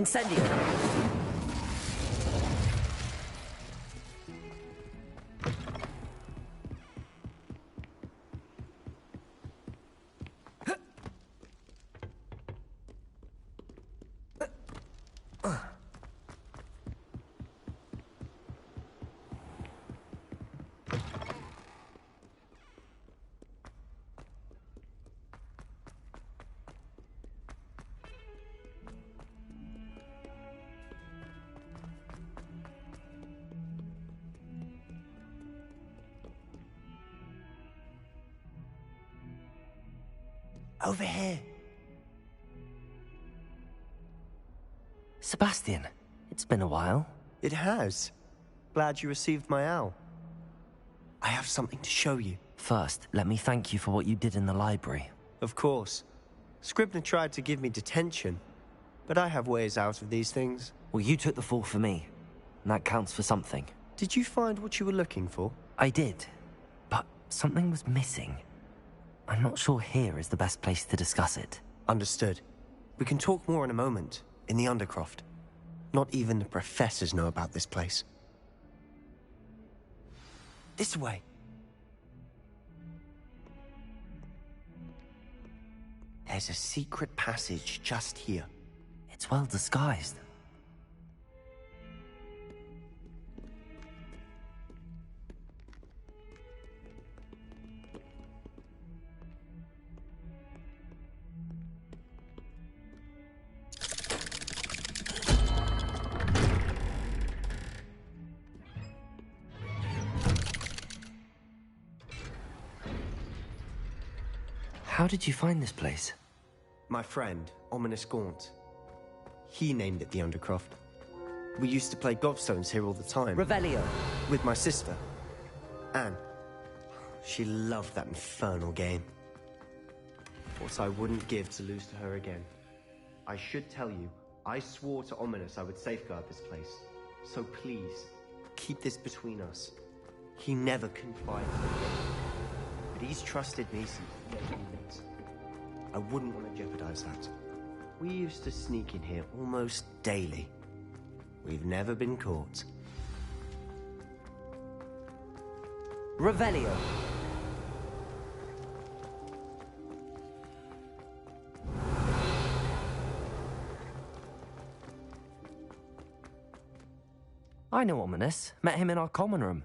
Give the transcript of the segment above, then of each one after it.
Incendio! Over here. Sebastian, it's been a while. It has. Glad you received my owl. I have something to show you. First, let me thank you for what you did in the library. Of course. Scribner tried to give me detention, but I have ways out of these things. Well, you took the fall for me, and that counts for something. Did you find what you were looking for? I did, but something was missing. I'm not sure here is the best place to discuss it. Understood. We can talk more in a moment, in the Undercroft. Not even the professors know about this place. This way. There's a secret passage just here. It's well disguised. How did you find this place? My friend, Ominous Gaunt. He named it the Undercroft. We used to play gobstones here all the time. Revelio. With my sister, Anne. She loved that infernal game. What I wouldn't give to lose to her again. I should tell you, I swore to Ominous I would safeguard this place. So please, keep this between us. He never confided in me. But he's trusted me since the day we met. I wouldn't want to jeopardize that. We used to sneak in here almost daily. We've never been caught. Revelio. I know Ominous. Met him in our common room.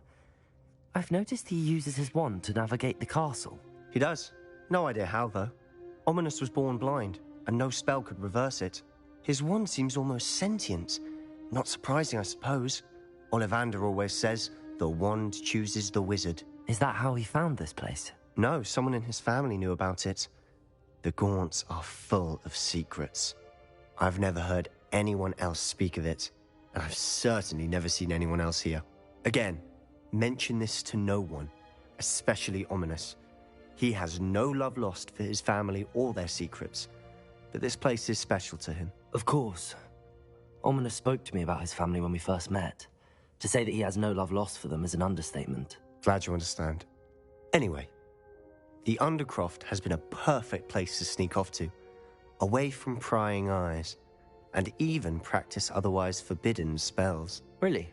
I've noticed he uses his wand to navigate the castle. He does. No idea how, though. Ominous was born blind, and no spell could reverse it. His wand seems almost sentient. Not surprising, I suppose. Ollivander always says, the wand chooses the wizard. Is that how he found this place? No, someone in his family knew about it. The Gaunts are full of secrets. I've never heard anyone else speak of it, and I've certainly never seen anyone else here. Again, mention this to no one, especially Ominous. He has no love lost for his family or their secrets, but this place is special to him. Of course. Ominous spoke to me about his family when we first met. To say that he has no love lost for them is an understatement. Glad you understand. Anyway, the Undercroft has been a perfect place to sneak off to, away from prying eyes, and even practice otherwise forbidden spells. Really?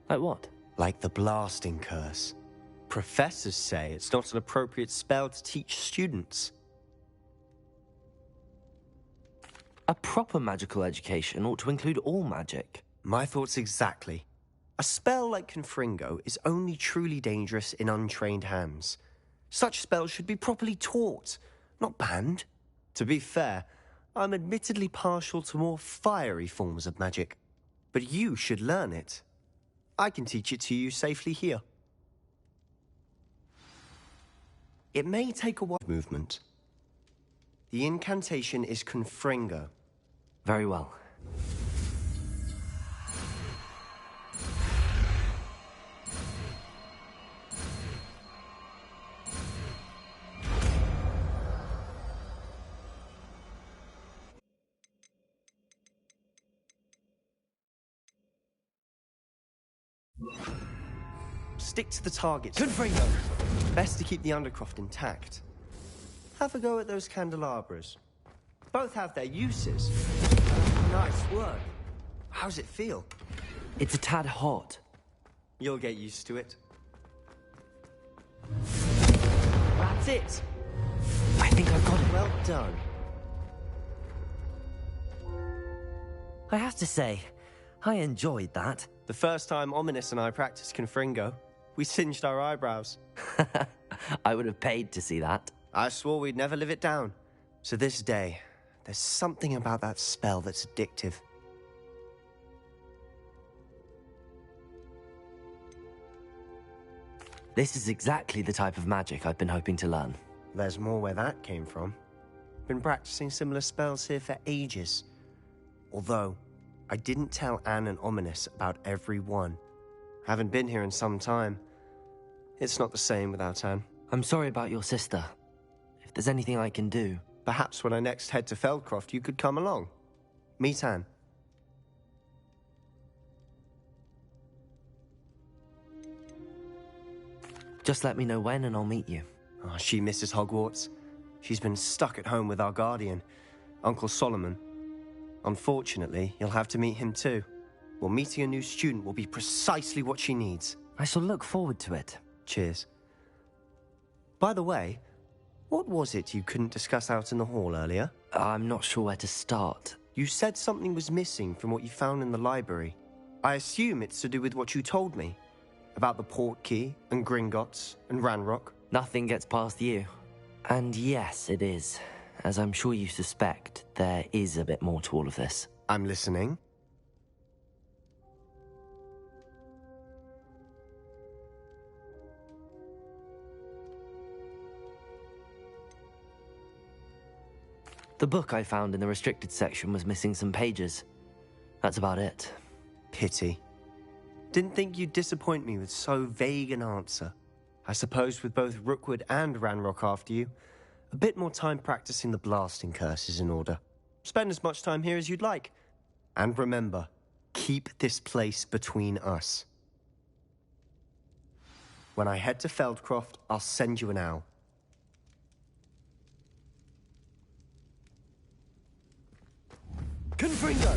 Like what? Like the blasting curse. Professors say it's not an appropriate spell to teach students. A proper magical education ought to include all magic. My thoughts exactly. A spell like Confringo is only truly dangerous in untrained hands. Such spells should be properly taught, not banned. To be fair, I'm admittedly partial to more fiery forms of magic. But you should learn it. I can teach it to you safely here. It may take a while. Movement. The incantation is Confringo. Very well. Stick to the target. Confringo! Best to keep the Undercroft intact. Have a go at those candelabras. Both have their uses. Nice work. How's it feel? It's a tad hot. You'll get used to it. That's it. I think I've got it. Well done. I have to say, I enjoyed that. The first time Ominous and I practiced Confringo, we singed our eyebrows. I would have paid to see that. I swore we'd never live it down. So this day, there's something about that spell that's addictive. This is exactly the type of magic I've been hoping to learn. There's more where that came from. Been practicing similar spells here for ages. Although, I didn't tell Anne and Ominous about every one. Haven't been here in some time. It's not the same without Anne. I'm sorry about your sister. If there's anything I can do... Perhaps when I next head to Feldcroft, you could come along. Meet Anne. Just let me know when and I'll meet you. Oh, she misses Hogwarts. She's been stuck at home with our guardian, Uncle Solomon. Unfortunately, you'll have to meet him too. Well, meeting a new student will be precisely what she needs. I shall look forward to it. Cheers. By the way, what was it you couldn't discuss out in the hall earlier? I'm not sure where to start. You said something was missing from what you found in the library. I assume it's to do with what you told me. About the Portkey, and Gringotts, and Ranrock. Nothing gets past you. And yes, it is. As I'm sure you suspect, there is a bit more to all of this. I'm listening. The book I found in the restricted section was missing some pages. That's about it. Pity. Didn't think you'd disappoint me with so vague an answer. I suppose with both Rookwood and Ranrock after you, a bit more time practicing the blasting curse is in order. Spend as much time here as you'd like. And remember, keep this place between us. When I head to Feldcroft, I'll send you an owl. Confringo!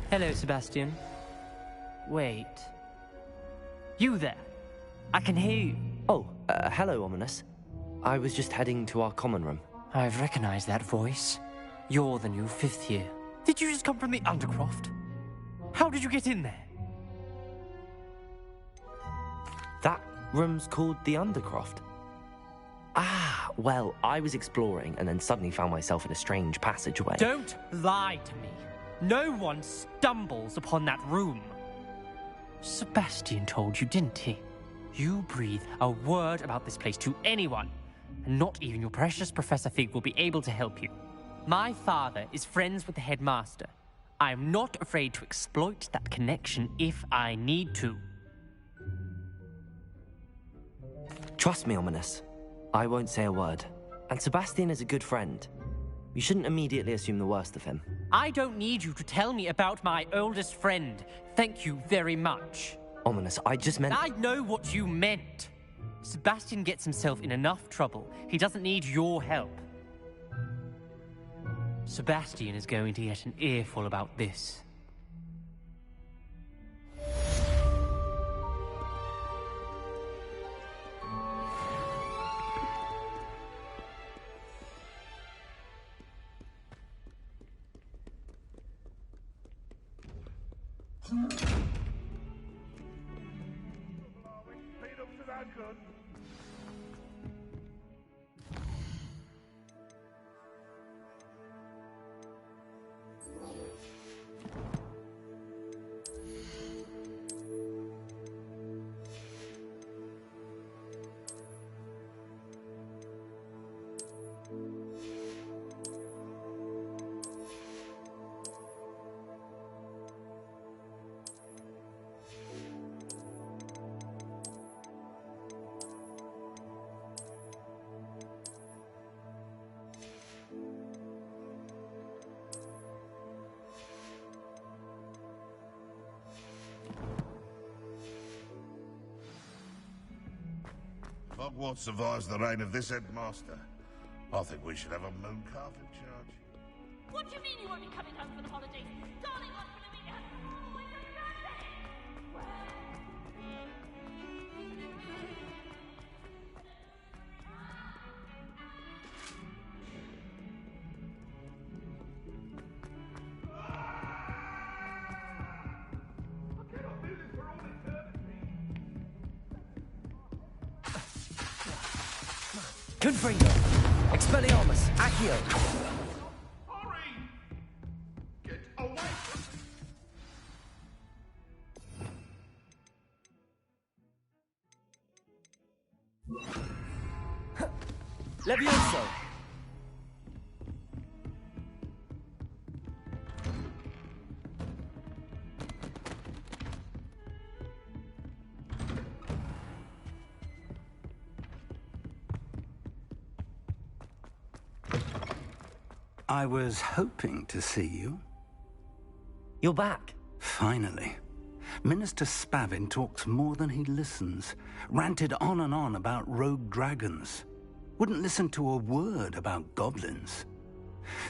Hello, Sebastian. Wait. You there? I can hear you. Oh, hello, Ominous. I was just heading to our common room. I've recognized that voice. You're the new fifth year. Did you just come from the Undercroft? How did you get in there? That room's called the Undercroft. Ah, well, I was exploring and then suddenly found myself in a strange passageway. Don't lie to me. No one stumbles upon that room. Sebastian told you, didn't he? You breathe a word about this place to anyone, and not even your precious Professor Fig will be able to help you. My father is friends with the headmaster. I am not afraid to exploit that connection if I need to. Trust me, Ominous. I won't say a word. And Sebastian is a good friend. You shouldn't immediately assume the worst of him. I don't need you to tell me about my oldest friend. Thank you very much. Ominous, I just meant... I know what you meant. Sebastian gets himself in enough trouble. He doesn't need your help. Sebastian is going to get an earful about this. Hogwarts survives the reign of this headmaster, I think we should have a moon calf in charge. What do you mean you won't be coming home for the holidays? Darling Aunt Olivia has always a Confringo! Expelliarmus! Accio! Hurry! Get away from Levioso! I was hoping to see you. You're back. Finally. Minister Spavin talks more than he listens. Ranted on and on about rogue dragons. Wouldn't listen to a word about goblins.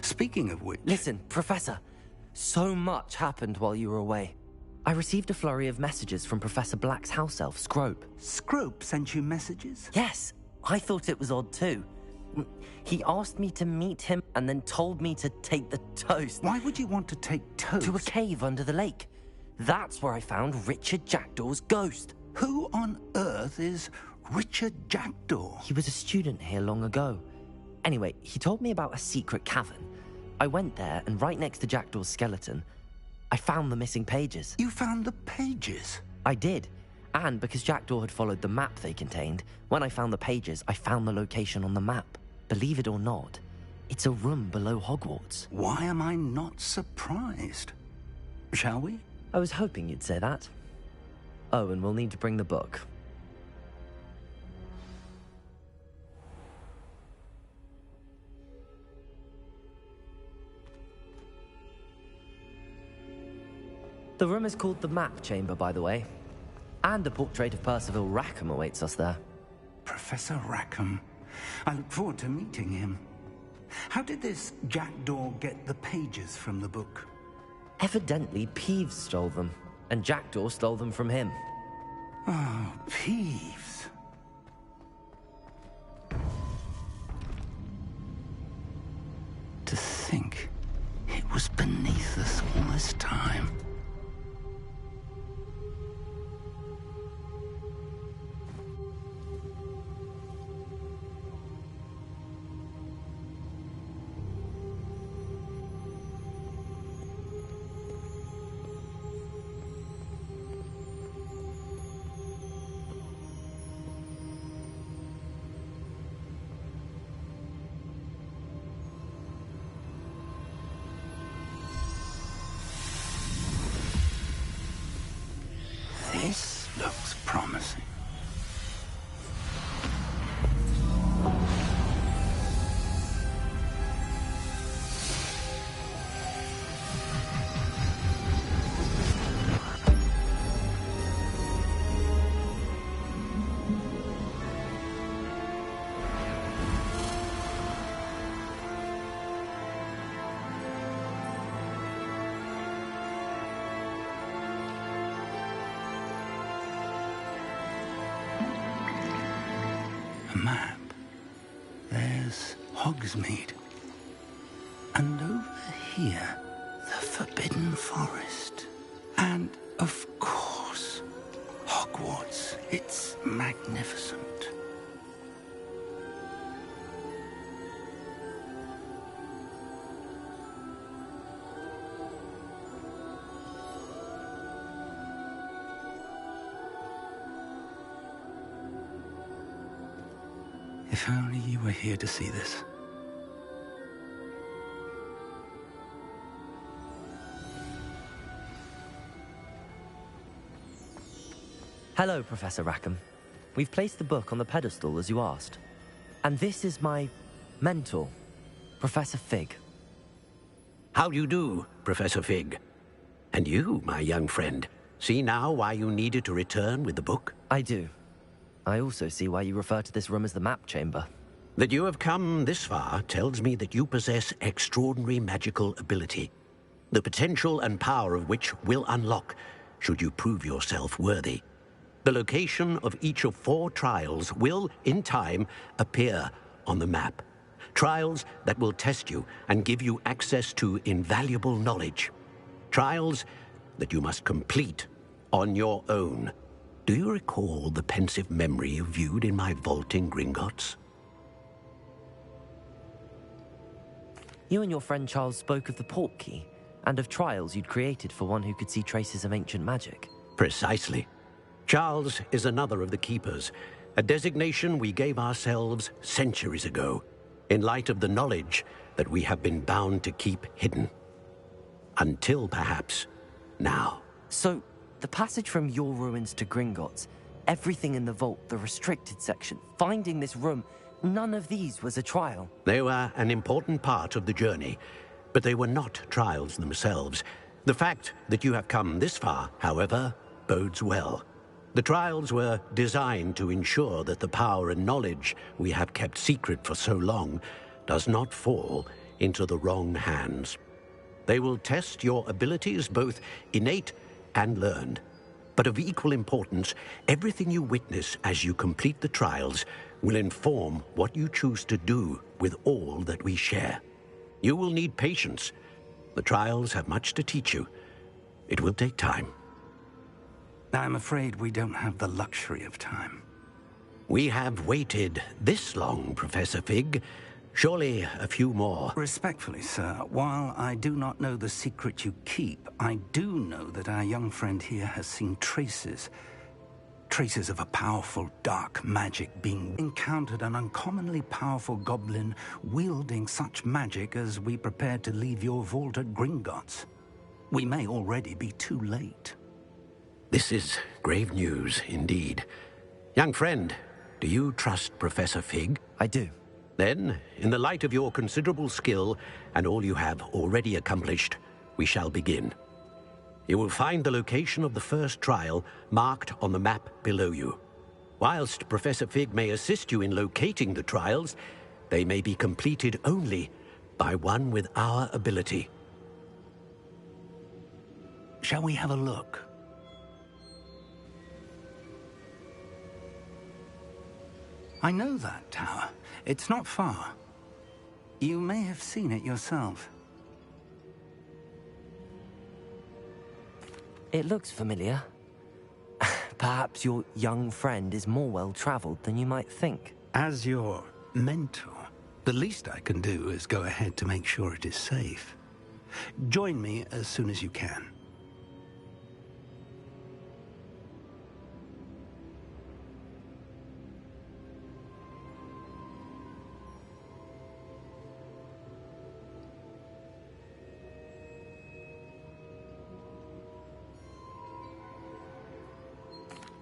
Speaking of which... Listen, Professor. So much happened while you were away. I received a flurry of messages from Professor Black's house elf, Scrope. Scrope sent you messages? Yes, I thought it was odd too. He asked me to meet him and then told me to take the toast. Why would you want to take toast? To a cave under the lake. That's where I found Richard Jackdaw's ghost. Who on earth is Richard Jackdaw? He was a student here long ago. Anyway, he told me about a secret cavern. I went there, and right next to Jackdaw's skeleton, I found the missing pages. You found the pages? I did. And because Jackdaw had followed the map they contained, when I found the pages, I found the location on the map. Believe it or not, it's a room below Hogwarts. Why am I not surprised? Shall we? I was hoping you'd say that. Oh, and we'll need to bring the book. The room is called the Map Chamber, by the way. And a portrait of Percival Rackham awaits us there. Professor Rackham. I look forward to meeting him. How did this Jackdaw get the pages from the book? Evidently, Peeves stole them, and Jackdaw stole them from him. Oh, Peeves. To think it was beneath us all this time. This looks promising. Map. There's Hogsmeade. And over here, the Forbidden Forest. And, of course, Hogwarts. It's magnificent. If only you were here to see this. Hello, Professor Rackham. We've placed the book on the pedestal as you asked. And this is my mentor, Professor Fig. How do you do, Professor Fig? And you, my young friend, see now why you needed to return with the book? I do. I also see why you refer to this room as the map chamber. That you have come this far tells me that you possess extraordinary magical ability, the potential and power of which will unlock should you prove yourself worthy. The location of each of 4 trials will, in time, appear on the map. Trials that will test you and give you access to invaluable knowledge. Trials that you must complete on your own. Do you recall the pensive memory you viewed in my vault in Gringotts? You and your friend Charles spoke of the Portkey, and of trials you'd created for one who could see traces of ancient magic. Precisely. Charles is another of the Keepers, a designation we gave ourselves centuries ago, in light of the knowledge that we have been bound to keep hidden. Until, perhaps, now. So, the passage from your ruins to Gringotts, everything in the vault, the restricted section, finding this room, none of these was a trial. They were an important part of the journey, but they were not trials themselves. The fact that you have come this far, however, bodes well. The trials were designed to ensure that the power and knowledge we have kept secret for so long does not fall into the wrong hands. They will test your abilities, both innate and learned. But of equal importance, everything you witness as you complete the trials will inform what you choose to do with all that we share. You will need patience. The trials have much to teach you. It will take time. I'm afraid we don't have the luxury of time. We have waited this long, Professor Fig. Surely a few more. Respectfully, sir, while I do not know the secret you keep, I do know that our young friend here has seen traces of a powerful dark magic being encountered, an uncommonly powerful goblin wielding such magic as we prepared to leave your vault at Gringotts. We may already be too late. This is grave news indeed. Young friend, do you trust Professor Fig? I do. Then, in the light of your considerable skill and all you have already accomplished, we shall begin. You will find the location of the first trial marked on the map below you. Whilst Professor Fig may assist you in locating the trials, they may be completed only by one with our ability. Shall we have a look? I know that tower. It's not far. You may have seen it yourself. It looks familiar. Perhaps your young friend is more well-traveled than you might think. As your mentor, the least I can do is go ahead to make sure it is safe. Join me as soon as you can.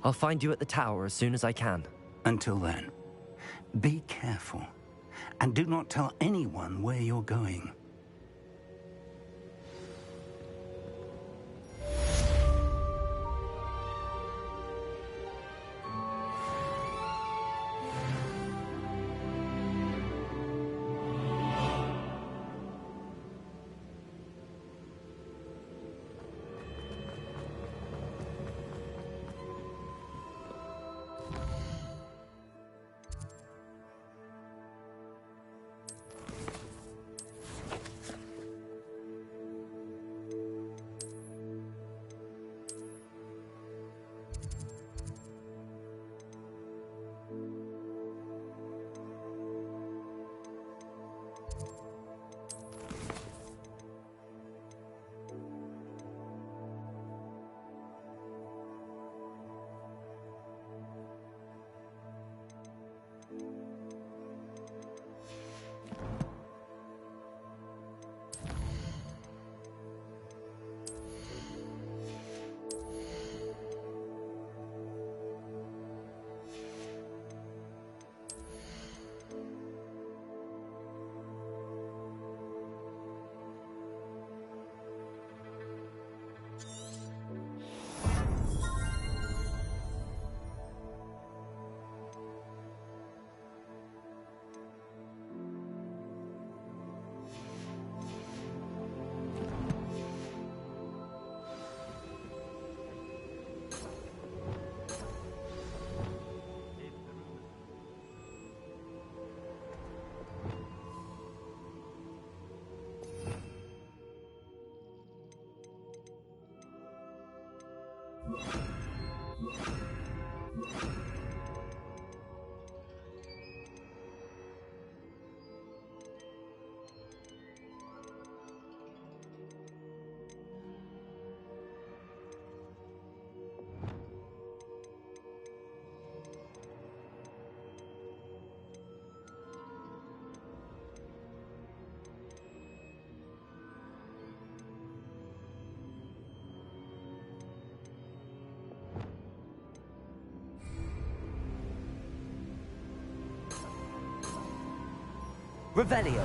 I'll find you at the tower as soon as I can. Until then, be careful, and do not tell anyone where you're going. Revelio.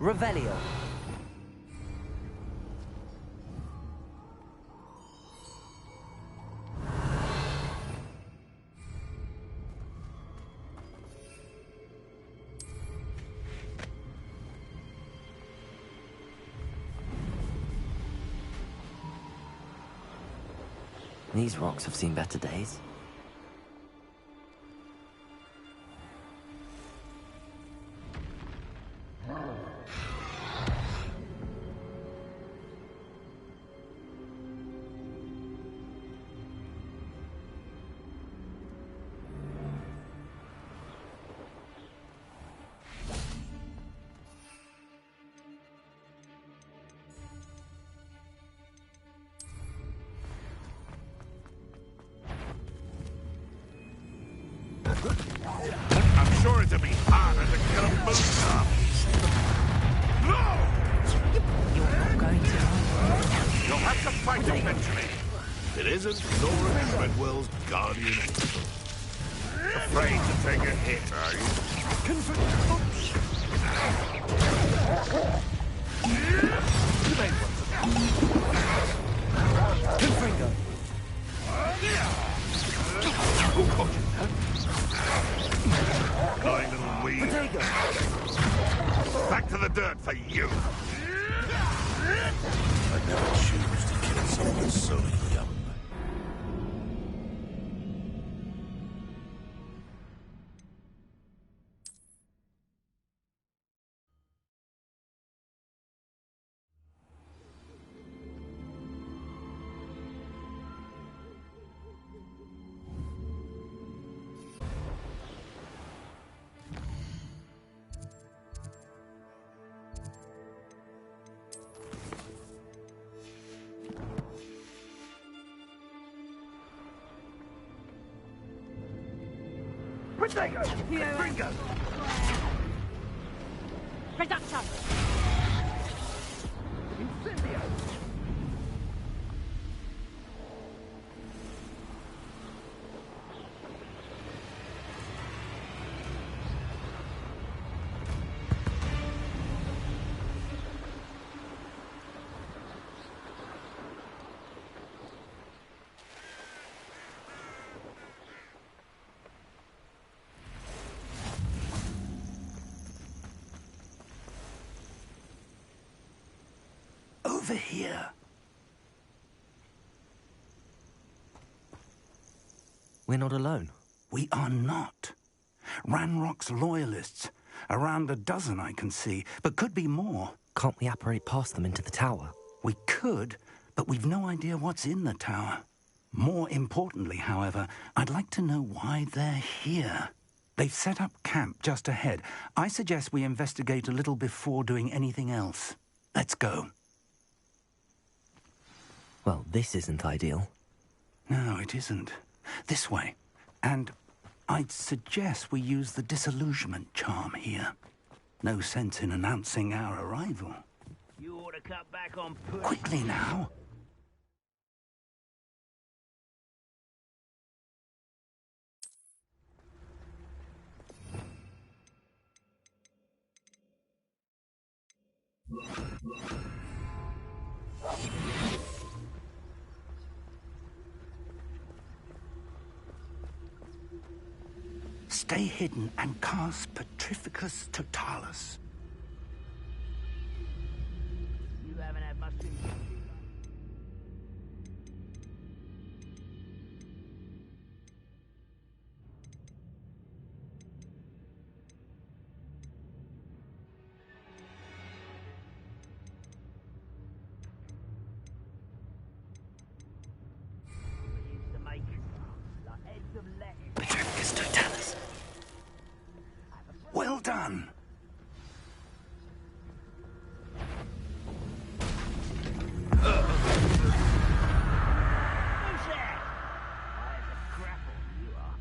Revelio. These rocks have seen better days. sure it'd be harder to kill a mooncar. No! You're not going to. You'll have to fight eventually. It isn't Nora Treadwell's guardian angel. Afraid to take a hit, are you? Confringo. Who caught you, huh? Lying little weed. Potato. Back to the dirt for you. I'd never choose to kill someone so young. Potato. Confringo. Reductor! Incendio. Over here. We're not alone. We are not. Ranrock's loyalists. Around a dozen I can see, but could be more. Can't we apparate past them into the tower? We could, but we've no idea what's in the tower. More importantly, however, I'd like to know why they're here. They've set up camp just ahead. I suggest we investigate a little before doing anything else. Let's go. Well, this isn't ideal. No, it isn't. This way. And I'd suggest we use the disillusionment charm here. No sense in announcing our arrival. You ought to cut back on push. Quickly now. Stay hidden and cast Petrificus Totalis. You haven't had much to make like heads of lettuce. Petrificus Totalis. Well done. Who's there? There's a grapple, you are.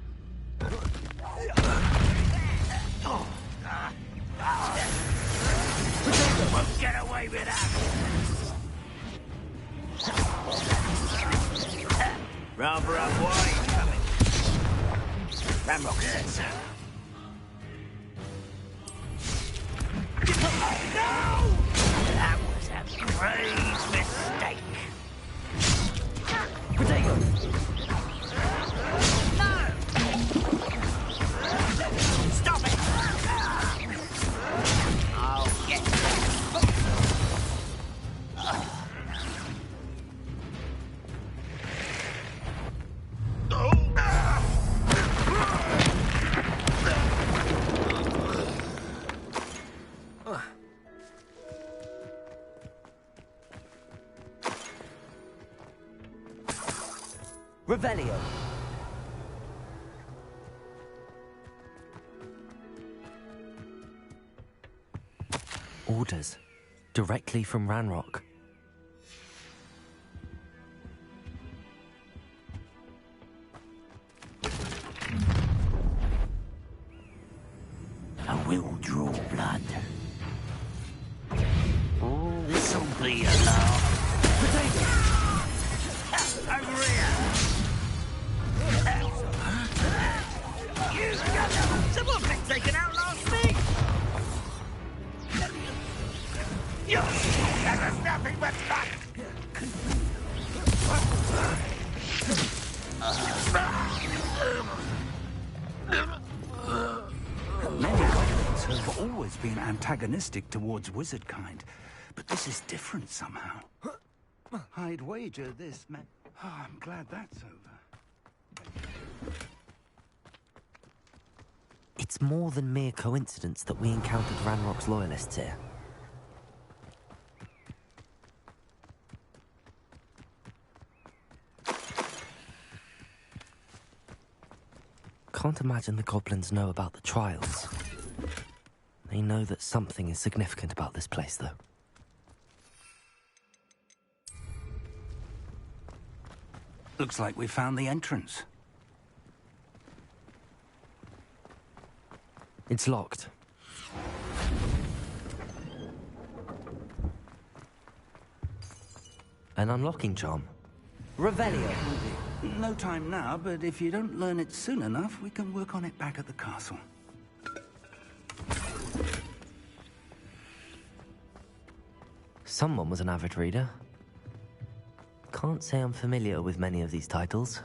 Won't get away with that. Rather up wide coming. Ramrock says. No! That was a grave mistake. Potato. No! Stop it! I'll get Revelio. Orders. Directly from Ranrock. will draw blood. Oh, this'll be a laugh. Over here! Someone been taken out last week! There's nothing but blood! Many goblins have always been antagonistic towards wizard kind, but this is different somehow. I'd wager this man. Oh, I'm glad that's over. It's more than mere coincidence that we encountered Ranrock's loyalists here. Can't imagine the goblins know about the trials. They know that something is significant about this place, though. Looks like we found the entrance. It's locked. An unlocking charm. Revelio. No time now, but if you don't learn it soon enough, we can work on it back at the castle. Someone was an avid reader. Can't say I'm familiar with many of these titles.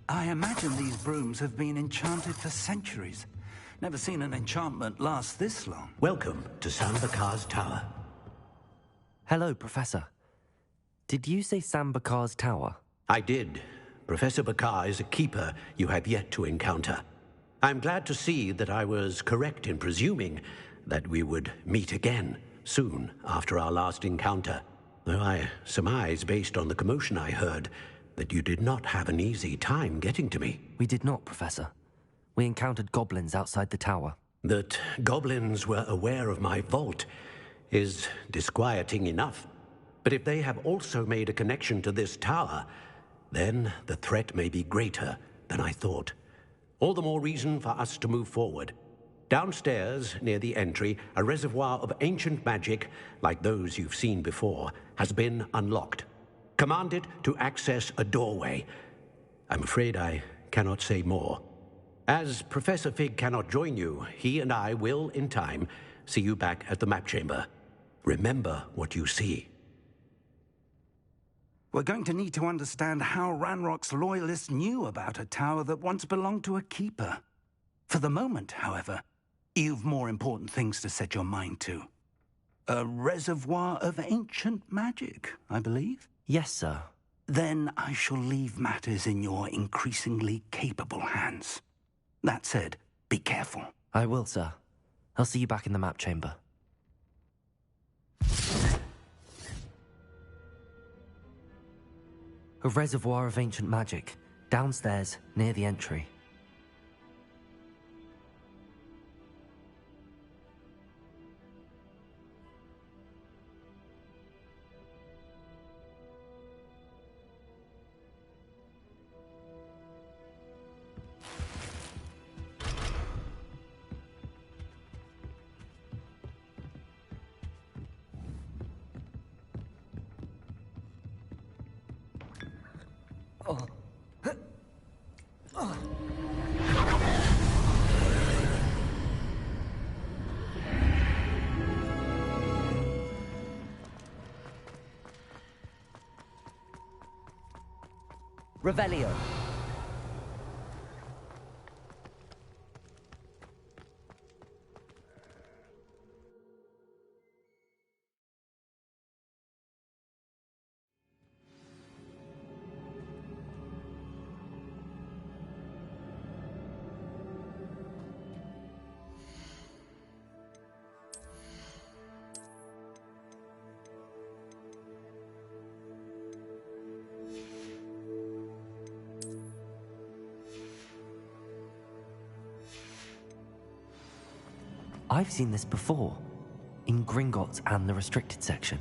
I imagine these brooms have been enchanted for centuries. Never seen an enchantment last this long. Welcome to Sambakar's Tower. Hello, Professor. Did you say Sambakar's Tower? I did. Professor Bakar is a keeper you have yet to encounter. I'm glad to see that I was correct in presuming that we would meet again soon after our last encounter, though I surmise, based on the commotion I heard, that you did not have an easy time getting to me. We did not, Professor. We encountered goblins outside the tower. That goblins were aware of my vault is disquieting enough. But if they have also made a connection to this tower, then the threat may be greater than I thought. All the more reason for us to move forward. Downstairs, near the entry, a reservoir of ancient magic, like those you've seen before, has been unlocked. Command it to access a doorway. I'm afraid I cannot say more. As Professor Fig cannot join you, he and I will, in time, see you back at the map chamber. Remember what you see. We're going to need to understand how Ranrock's loyalists knew about a tower that once belonged to a keeper. For the moment, however, you've more important things to set your mind to. A reservoir of ancient magic, I believe? Yes, sir. Then I shall leave matters in your increasingly capable hands. That said, be careful. I will, sir. I'll see you back in the map chamber. A reservoir of ancient magic, downstairs, near the entry. Revelio. I've seen this before, in Gringotts and the restricted section.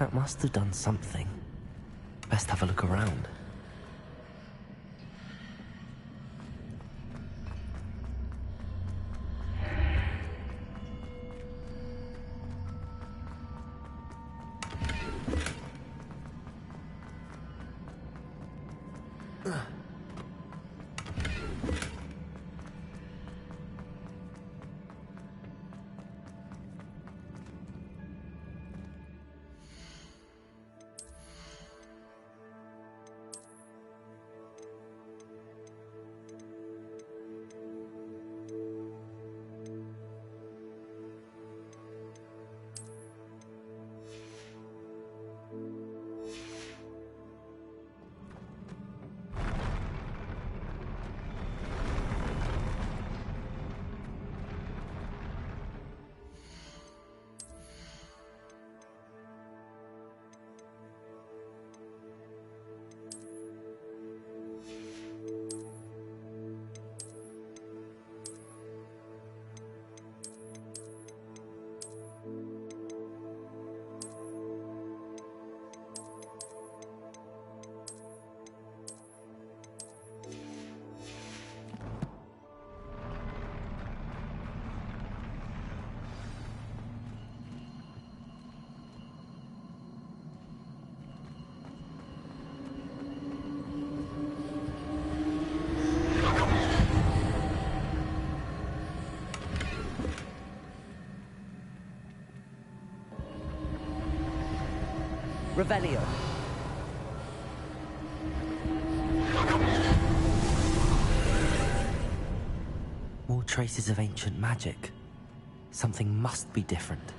That must have done something. Best have a look around. Revelio. More traces of ancient magic. Something must be different.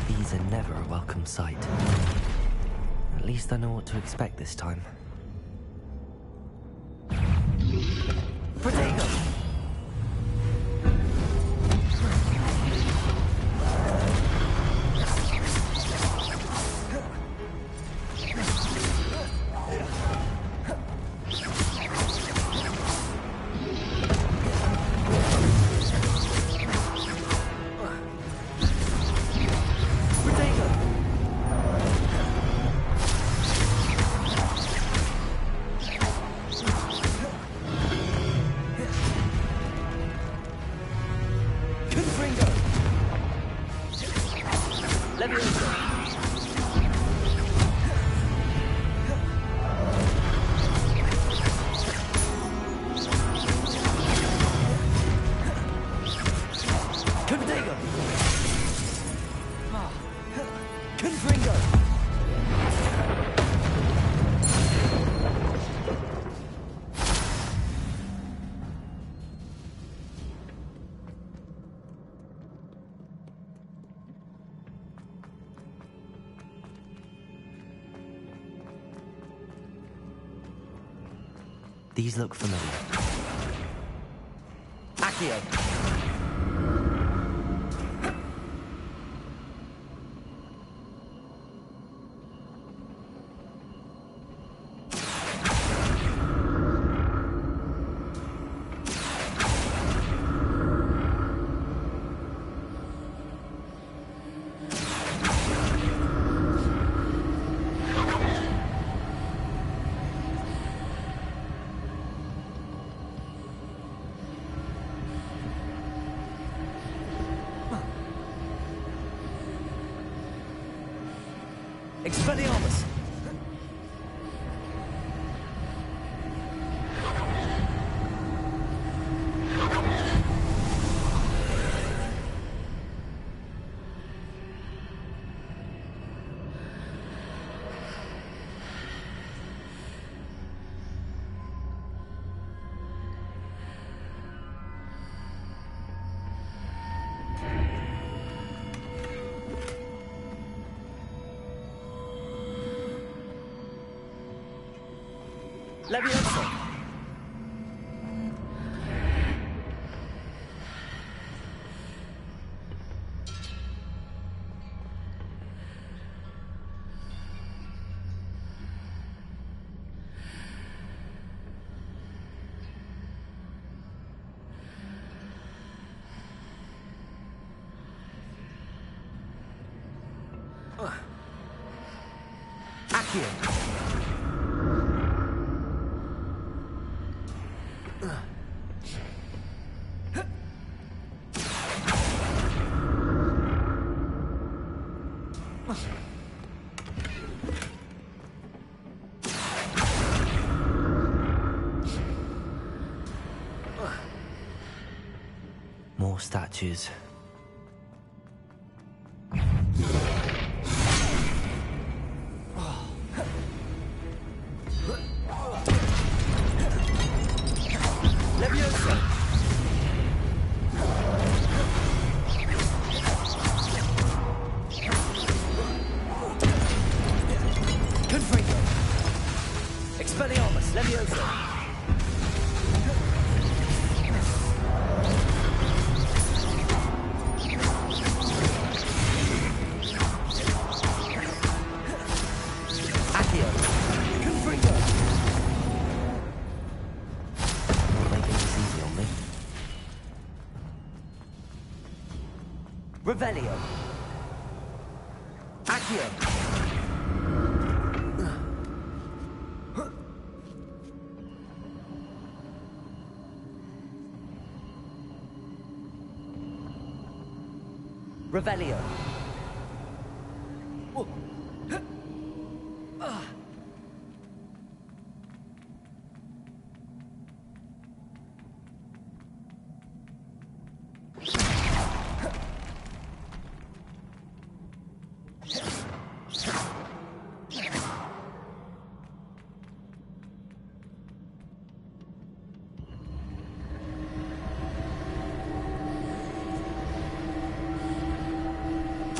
These are never a welcome sight. At least I know what to expect this time. Protego! These look familiar. Accio! Expelliarmus! Levioso! Accio! More statues. Expelliarmus, Leviosa! Accio! Confringo! Not making this easy on me. Revelio! Accio! Revelio.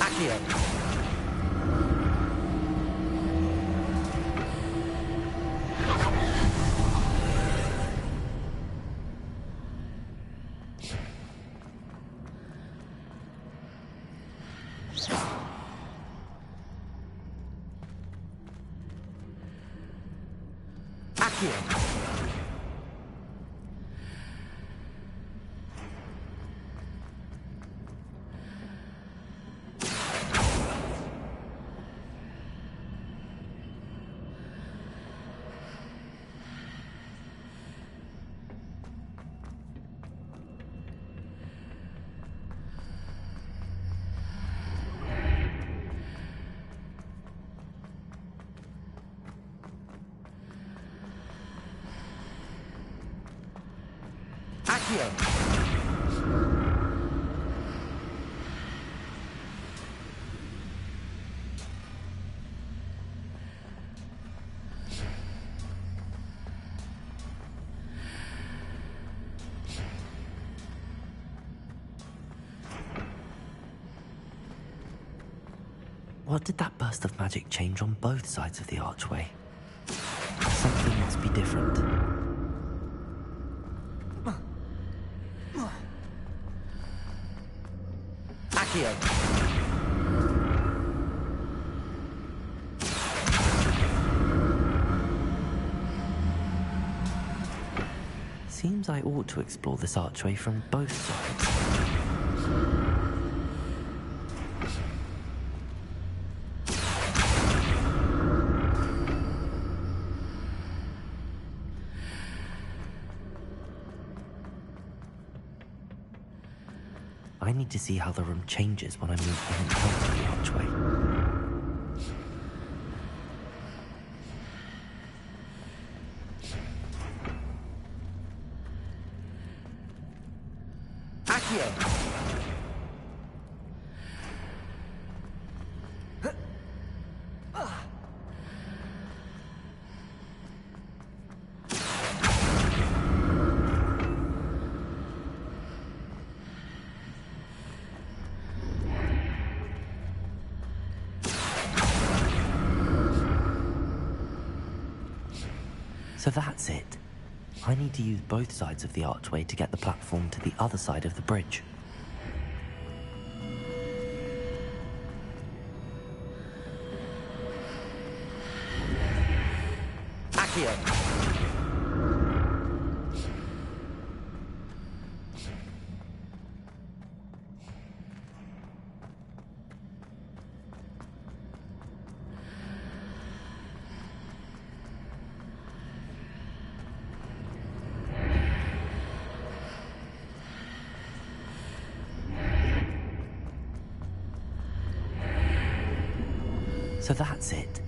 Accio. Accio. What did that burst of magic change on both sides of the archway? Something must be different. Accio! Seems I ought to explore this archway from both sides. I need to see how the room changes when I move in and out of the archway. Accio! So that's it. I need to use both sides of the archway to get the platform to the other side of the bridge. Accio! So that's it.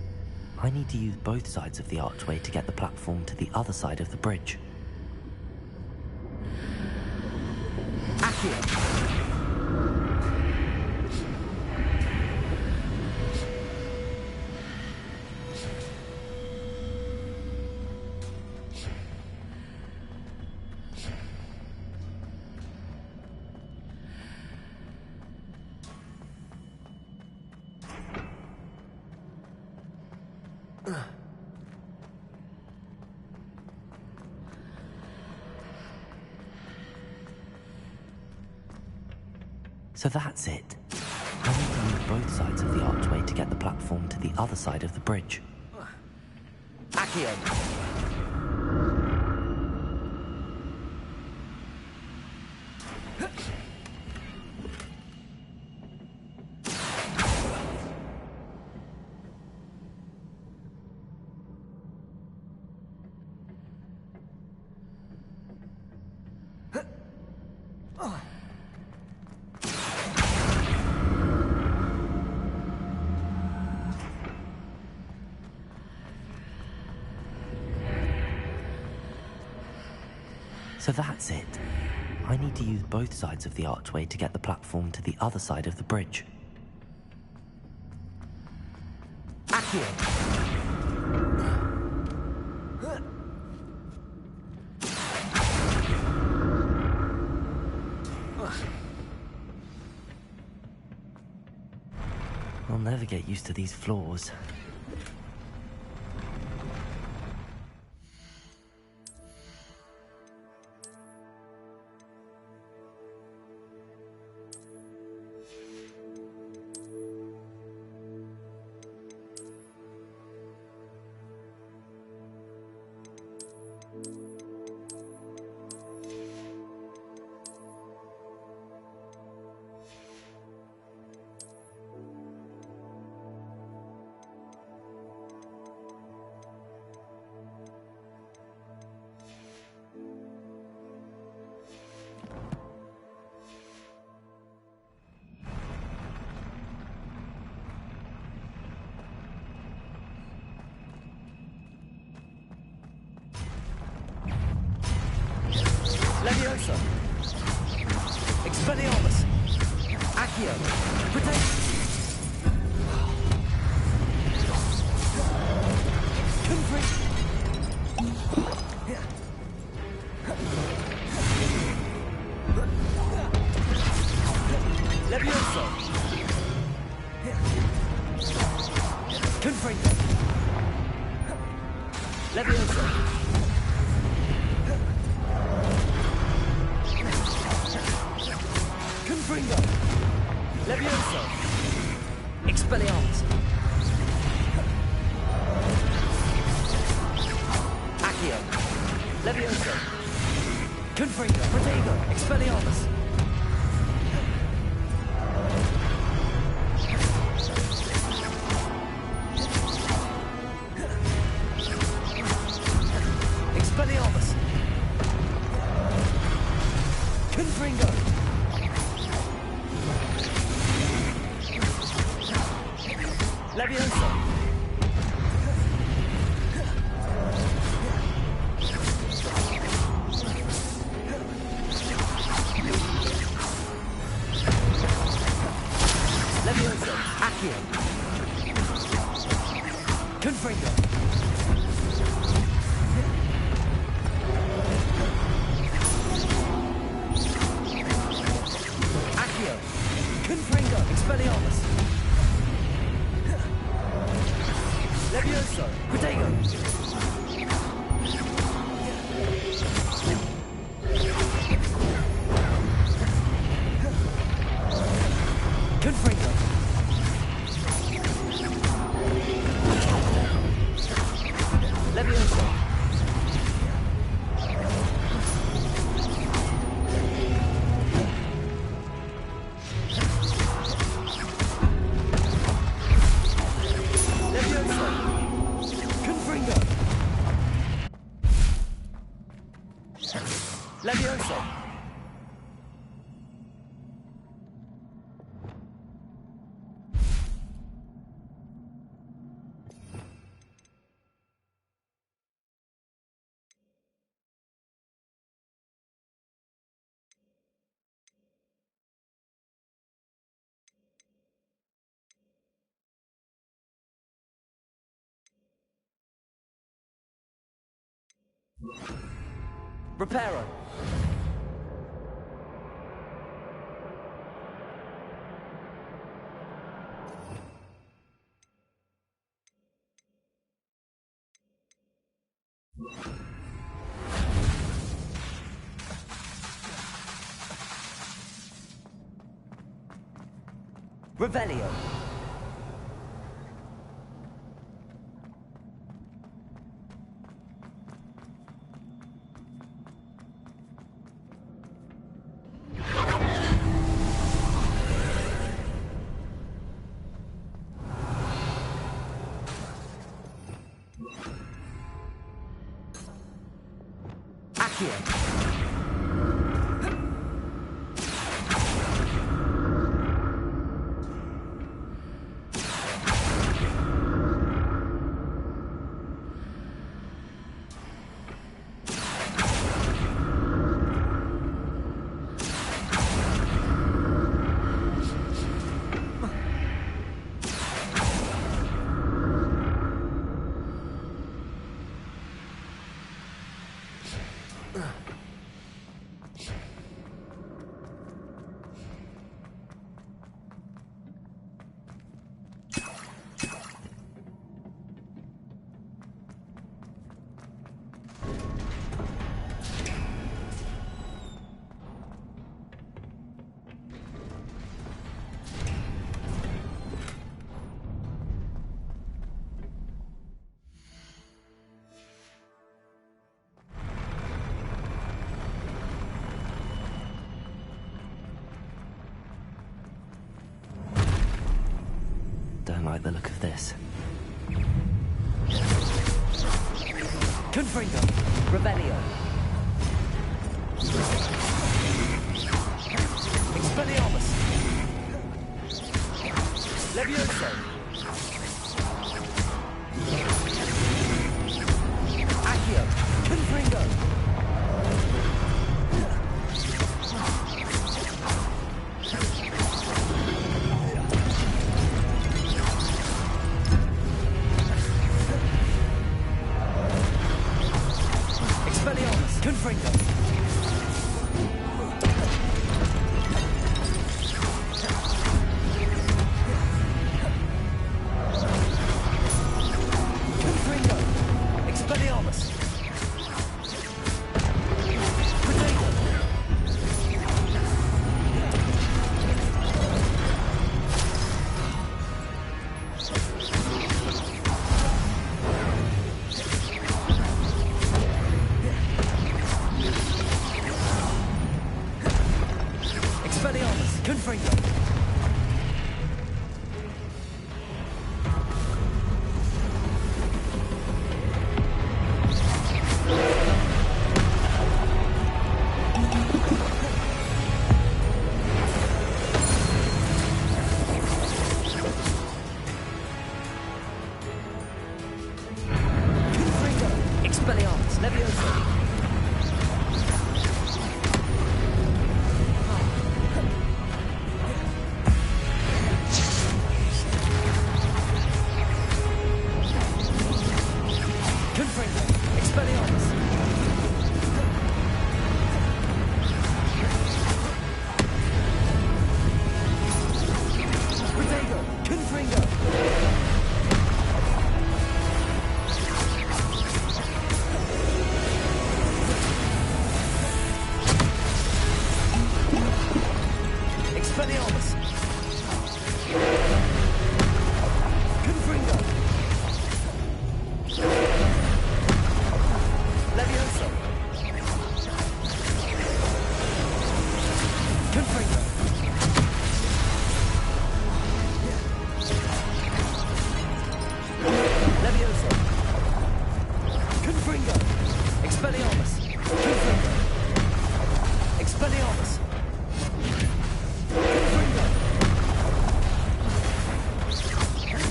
I need to use both sides of the archway to get the platform to the other side of the bridge. Accio! So that's it. I need to use both sides of the archway to get the platform to the other side of the bridge. Accio! So that's it. I need to use both sides of the archway to get the platform to the other side of the bridge. Accio! I'll never get used to these floors. Leviosa! Expelliarmus! Accio! Protect! Confrict! Leviosa! Confrict! Leviosa! Confringo! Levioso! Expelliarmus! Accio! Levioso! Confringo! Protego! Expelliarmus! Expelliarmus! Confringo! Leviosa! Leviosa! Accio! Confringo! Accio! Confringo! Expelliarmus! Levioso! Protego! Confringo! Levioso! Levioso! Confringo! Reparo. Revelio. Accio. Don't like the look of this. Confringo. Revelio. Expelliarmus. Levioso. Accio. Confringo. Confringo. Confringo. Expelliarmus. Expelliarmus. Confringo. Expelliarmus. Levioso. Expelliarmus. Confringo. Levioso. Confringo. Levioso. Confringo. Expelliarmus. Confringo. Expelliarmus.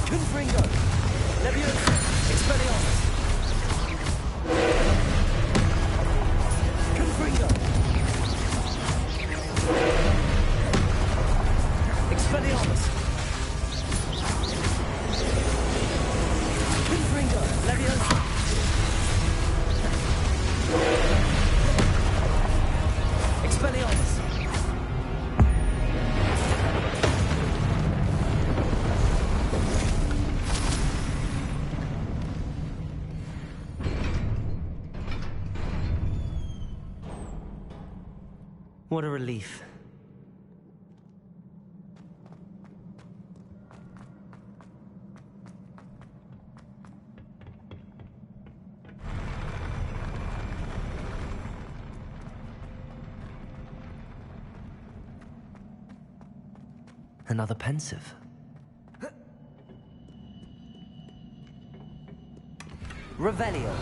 Confringo. Levioso. Expelliarmus. Confringo. Expelliarmus. Confringo. Levioso. What a relief. Another pensive. Revelio.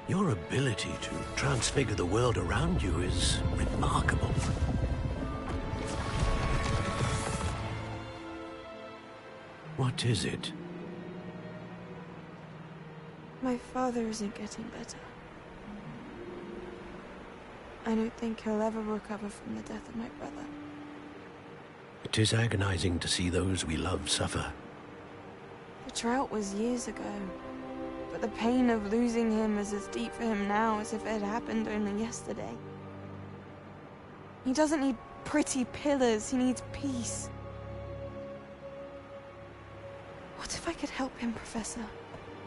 Your ability to transfigure the world around you is remarkable. What is it? My father isn't getting better. I don't think he'll ever recover from the death of my brother. It is agonizing to see those we love suffer. The drought was years ago, but the pain of losing him is as deep for him now as if it had happened only yesterday. He doesn't need pretty pillars, he needs peace. What if I could help him, Professor?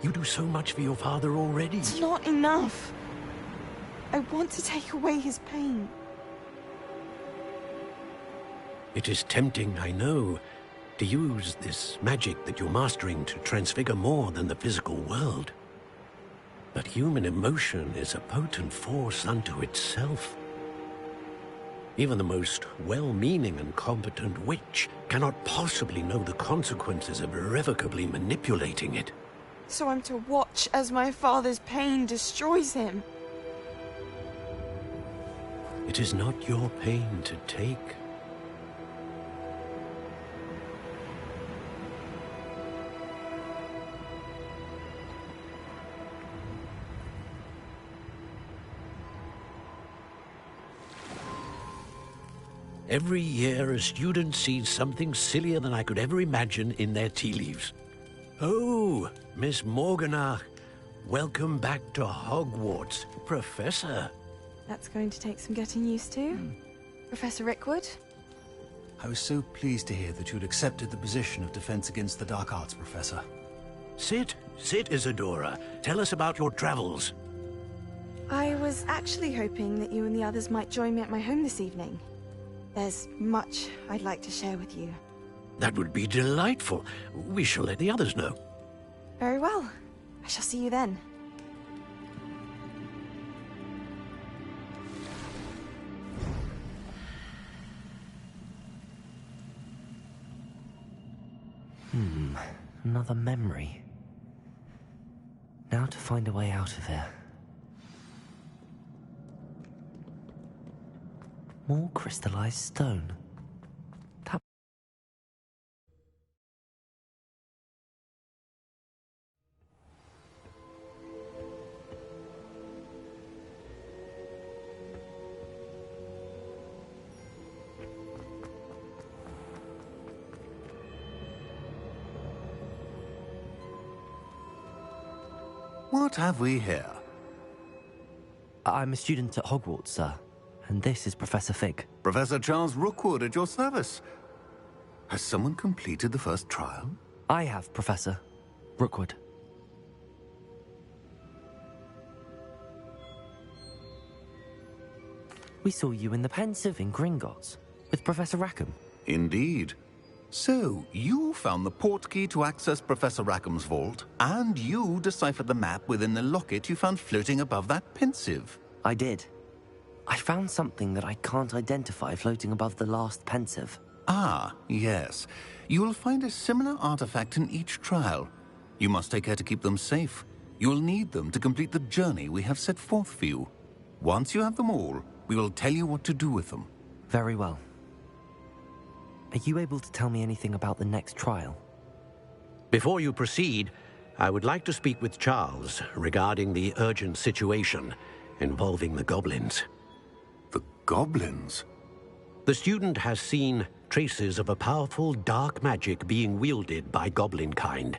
You do so much for your father already. It's not enough. I want to take away his pain. It is tempting, I know, to use this magic that you're mastering to transfigure more than the physical world. But human emotion is a potent force unto itself. Even the most well-meaning and competent witch cannot possibly know the consequences of irrevocably manipulating it. So I'm to watch as my father's pain destroys him. It is not your pain to take. Every year, a student sees something sillier than I could ever imagine in their tea leaves. Oh, Miss Morganach, welcome back to Hogwarts, Professor. That's going to take some getting used to. Professor Rickwood? I was so pleased to hear that you'd accepted the position of Defense Against the Dark Arts, Professor. Sit, Isadora. Tell us about your travels. I was actually hoping that you and the others might join me at my home this evening. There's much I'd like to share with you. That would be delightful. We shall let the others know. Very well. I shall see you then. Another memory. Now to find a way out of here. More crystallized stone. That... What have we here? I'm a student at Hogwarts, sir. And this is Professor Fig. Professor Charles Rookwood at your service. Has someone completed the first trial? I have, Professor Rookwood. We saw you in the Pensive in Gringotts with Professor Rackham. Indeed. So, you found the portkey to access Professor Rackham's vault, and you deciphered the map within the locket you found floating above that Pensive. I did. I found something that I can't identify floating above the last pensive. Ah, yes. You will find a similar artifact in each trial. You must take care to keep them safe. You will need them to complete the journey we have set forth for you. Once you have them all, we will tell you what to do with them. Very well. Are you able to tell me anything about the next trial? Before you proceed, I would like to speak with Charles regarding the urgent situation involving the goblins. The goblins? The student has seen traces of a powerful dark magic being wielded by goblin kind.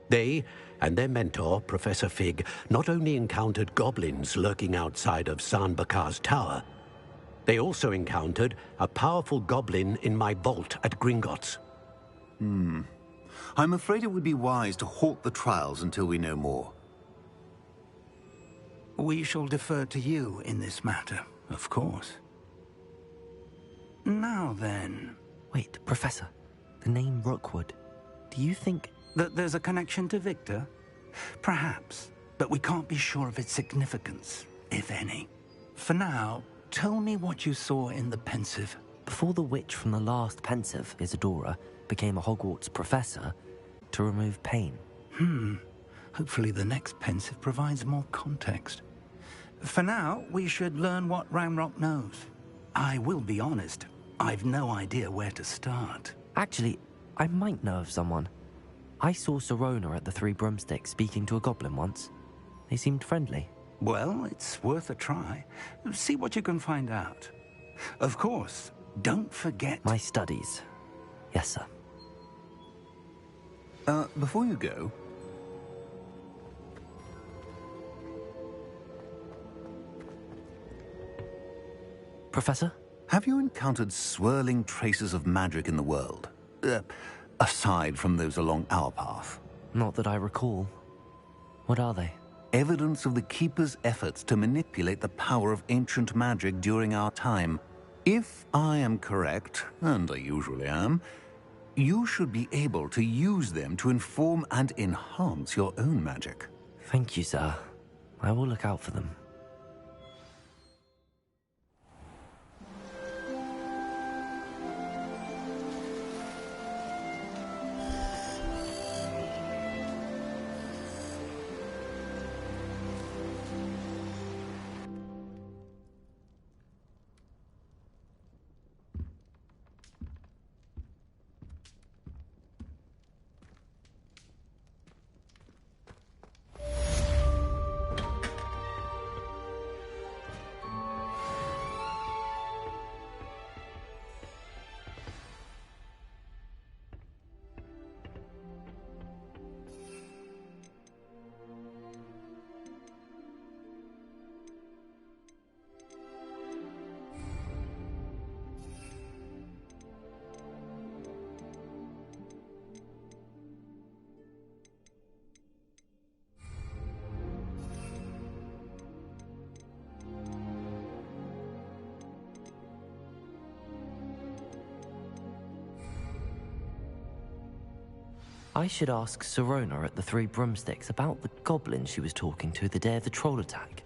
They and their mentor, Professor Fig, not only encountered goblins lurking outside of San Bakar's tower, they also encountered a powerful goblin in my vault at Gringotts. I'm afraid it would be wise to halt the trials until we know more. We shall defer to you in this matter, of course. Now then... Wait, Professor. The name Rookwood. Do you think... that there's a connection to Victor? Perhaps, but we can't be sure of its significance, if any. For now, tell me what you saw in the pensive. Before the witch from the last pensive, Isadora, became a Hogwarts professor, to remove pain. Hopefully the next pensive provides more context. For now, we should learn what Ramrock knows. I will be honest, I've no idea where to start. Actually, I might know of someone. I saw Sirona at the Three Broomsticks speaking to a goblin once. They seemed friendly. Well, it's worth a try. See what you can find out. Of course, don't forget... My studies. Yes, sir. Before you go... Professor? Have you encountered swirling traces of magic in the world? Aside from those along our path. Not that I recall. What are they? Evidence of the Keeper's efforts to manipulate the power of ancient magic during our time. If I am correct, and I usually am, you should be able to use them to inform and enhance your own magic. Thank you, sir. I will look out for them. I should ask Sirona at the Three Broomsticks about the goblin she was talking to the day of the troll attack.